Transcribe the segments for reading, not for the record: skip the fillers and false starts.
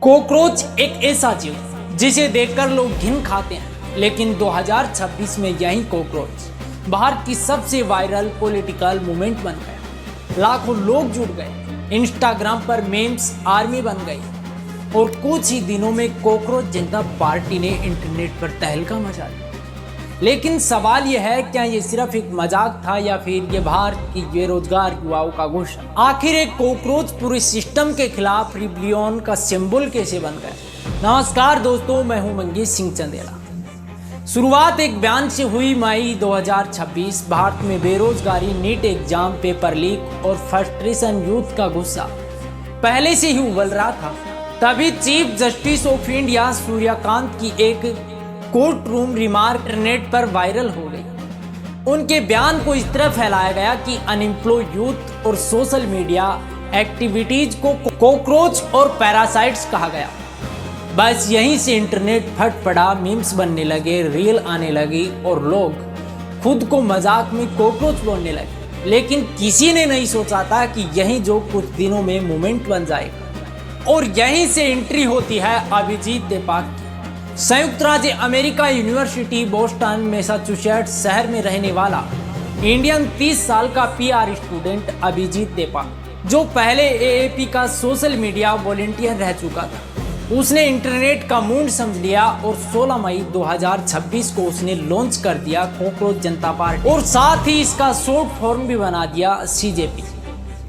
Cockroach एक ऐसा जीव जिसे देखकर लोग घिन खाते हैं, लेकिन 2026 में यही कॉकरोच भारत की सबसे वायरल पॉलिटिकल मूवमेंट बन गया। लाखों लोग जुड़ गए, इंस्टाग्राम पर मेम्स आर्मी बन गई और कुछ ही दिनों में कॉकरोच जनता पार्टी ने इंटरनेट पर तहलका मचा दिया। लेकिन सवाल यह है, क्या ये सिर्फ एक मजाक था या फिर ये भारत की बेरोजगार युवाओं का गुस्सा? आखिर एक कॉकरोच पूरे सिस्टम के खिलाफ रिबेलियन का सिंबल कैसे बन गया? नमस्कार दोस्तों, मैं हूं मंगेश सिंह चंदेला। शुरुआत एक बयान से हुई। मई 2026 भारत में बेरोजगारी, नीट एग्जाम, पेपर लीक और फ्रस्ट्रेशन, यूथ का गुस्सा पहले से ही उबल रहा था। तभी chief justice of India Suryakant की एक कोर्ट रूम रिमार्क इंटरनेट पर वायरल हो गई। उनके बयान को इस तरह फैलाया गया कि अनएम्प्लॉयड यूथ और सोशल मीडिया एक्टिविटीज को कॉकरोच और पैरासाइट्स कहा गया। बस यहीं से इंटरनेट फट पड़ा, मीम्स बनने लगे, रील आने लगी और लोग खुद को मजाक में कॉकरोच बोलने लगे। लेकिन किसी ने नहीं सोचा था कि यही जो कुछ दिनों में मूवमेंट बन जाएगा। और यहीं से एंट्री होती है अभिजीत देपाक की। संयुक्त राज्य अमेरिका यूनिवर्सिटी बोस्टन मैसाचुसेट्स शहर में रहने वाला इंडियन 30 साल का पीआर स्टूडेंट अभिजीत देपाक, जो पहले एएपी का सोशल मीडिया वॉलंटियर रह चुका था, उसने इंटरनेट का मूड समझ लिया और 16 मई 2026 को उसने लॉन्च कर दिया कॉकरोच जनता पार्टी और साथ ही इसका शॉर्ट फॉर्म भी बना दिया सीजेपी।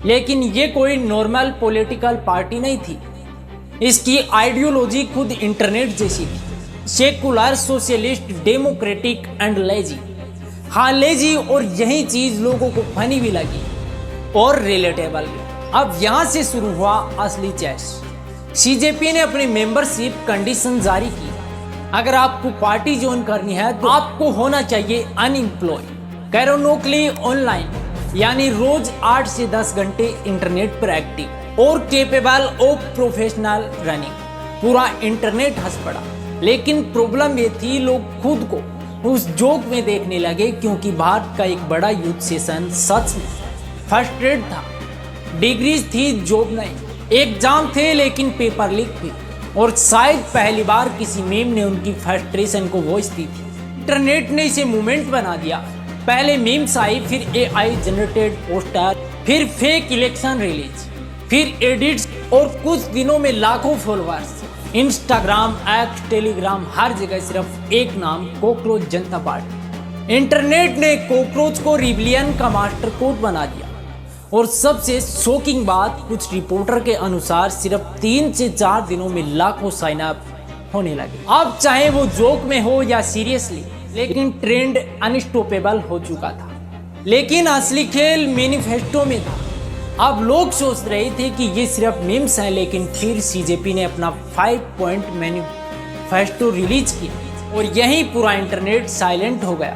लेकिन ये कोई नॉर्मल पॉलिटिकल पार्टी नहीं थी। इसकी आइडियोलॉजी खुद इंटरनेट जैसी थी, secular, socialist, democratic and lazy. हाँ, लेजी, और यही चीज लोगों को फनी भी लगी और रिलेटेबल भी। अब यहाँ से शुरू हुआ असली चैस। सीजेपी ने अपनी मेंबरशिप कंडीशन जारी की। अगर आपको पार्टी ज्वाइन करनी है तो आपको होना चाहिए अनएम्प्लॉय, कैरोनोकली ऑनलाइन, यानी रोज 8 से 10 घंटे इंटरनेट पर एक्टिव और केपेबल ऑफ प्रोफेशनल रनिंग। पूरा इंटरनेट हंस पड़ा। लेकिन प्रॉब्लम ये थी, लोग खुद को उस जोक में देखने लगे, क्योंकि भारत का एक बड़ा यूथ सेशन सच में फ्रस्ट्रेट था। डिग्रीज थी, जॉब नहीं। एग्जाम थे लेकिन पेपर लीक भी। और शायद पहली बार किसी मीम ने उनकी फ्रस्ट्रेशन को वॉइस दी थी। इंटरनेट ने इसे मूवमेंट बना दिया। पहले मीम्स आई, फिर एआई जनरेटेड पोस्टर, फिर फेक इलेक्शन रिलीज, फिर एडिट्स और कुछ दिनों में लाखों फॉलोअर्स। इंस्टाग्राम, एक्स, टेलीग्राम, हर जगह सिर्फ एक नाम, कॉकरोच जनता पार्टी। इंटरनेट ने कॉकरोच को रिबेलियन का मास्टर कोड बना दिया। और सबसे शॉकिंग बात, कुछ रिपोर्टर के अनुसार सिर्फ 3 से 4 दिनों में लाखों साइन अप होने लगे। अब चाहे वो जोक में हो या सीरियसली, लेकिन ट्रेंड अनस्टॉपेबल हो चुका था। लेकिन असली खेल मैनिफेस्टो में था। अब लोग सोच रहे थे कि ये सिर्फ मीम्स हैं, लेकिन फिर सीजेपी ने अपना 5 पॉइंट मैनिफेस्टो रिलीज किया और यहीं पूरा इंटरनेट साइलेंट हो गया,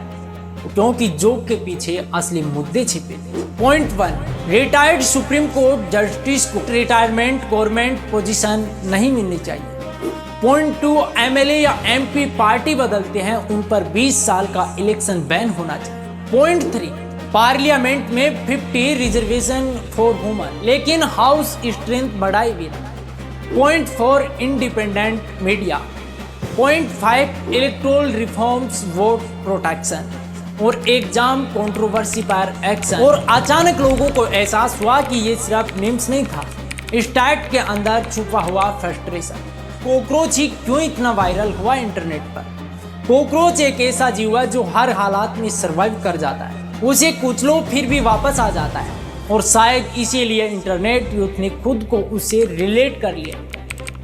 क्योंकि जोक के पीछे असली मुद्दे छिपे थे। Point 1, retired supreme court justice को रिटायरमेंट गवर्नमेंट पोजीशन नहीं मिलनी चाहिए। पॉइंट 2, एमएलए या एमपी पार्टी बदलते हैं, उन पर 20 साल का इलेक्शन बैन होना चाहिए। पॉइंट 3, पार्लियामेंट में 50 रिजर्वेशन फॉर वुमेन, लेकिन हाउस स्ट्रेंथ बढ़ाई भी नहीं। Point 4, independent media. Point 5, electoral reforms, vote protection और एग्जाम कंट्रोवर्सी पर एक्शन। और अचानक लोगों को एहसास हुआ कि ये सिर्फ मीम्स नहीं था, स्टैट के अंदर छुपा हुआ फ्रस्ट्रेशन। कॉकरोच ही क्यों इतना वायरल हुआ इंटरनेट पर? कॉकरोच एक ऐसा जीव है जो हर हालात में सर्वाइव कर जाता है। उसे कुछ लो फिर भी वापस आ जाता है। और शायद इसीलिए इंटरनेट यूथ ने खुद को उससे रिलेट कर लिया,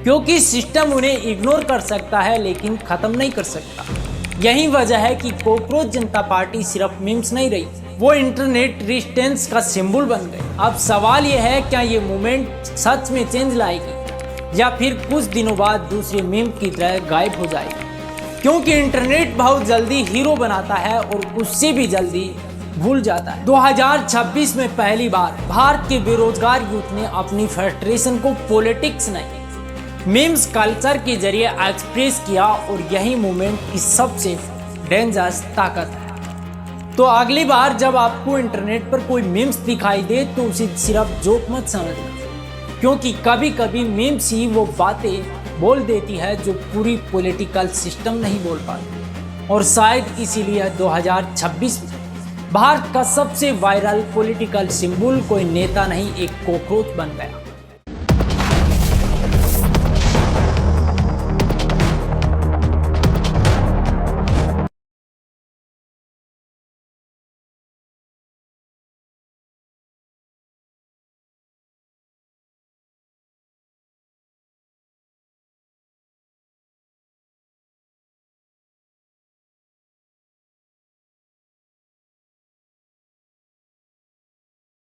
क्योंकि सिस्टम उन्हें इग्नोर कर सकता है लेकिन खत्म नहीं कर सकता। यही वजह है कि कॉकरोच जनता पार्टी सिर्फ मीम्स नहीं रही, वो इंटरनेट रेजिस्टेंस का सिंबल बन गई। अब सवाल यह है, क्या ये मूवमेंट सच में चेंज लाएगी या फिर कुछ दिनों बाद दूसरे मीम की तरह गायब हो जाएगी? क्योंकि इंटरनेट बहुत जल्दी हीरो बनाता है और उससे भी जल्दी भूल जाता है। 2026 में पहली बार भारत के बेरोजगार यूथ ने अपनी फ्रस्ट्रेशन को पॉलिटिक्स नहीं, मीम्स कल्चर के जरिए एक्सप्रेस किया, और यही मूवमेंट की सबसे डेंजरस ताकत है। तो अगली बार जब आपको इंटरनेट पर कोई मीम्स दिखाई दे तो उसे सिर्फ जोक मत समझना, क्योंकि कभी कभी मीम्स ही वो बातें बोल देती है जो पूरी पॉलिटिकल सिस्टम नहीं बोल पाती। और शायद इसीलिए 2026 में भारत का सबसे वायरल पॉलिटिकल सिंबल कोई नेता नहीं, एक कॉकरोच बन गया।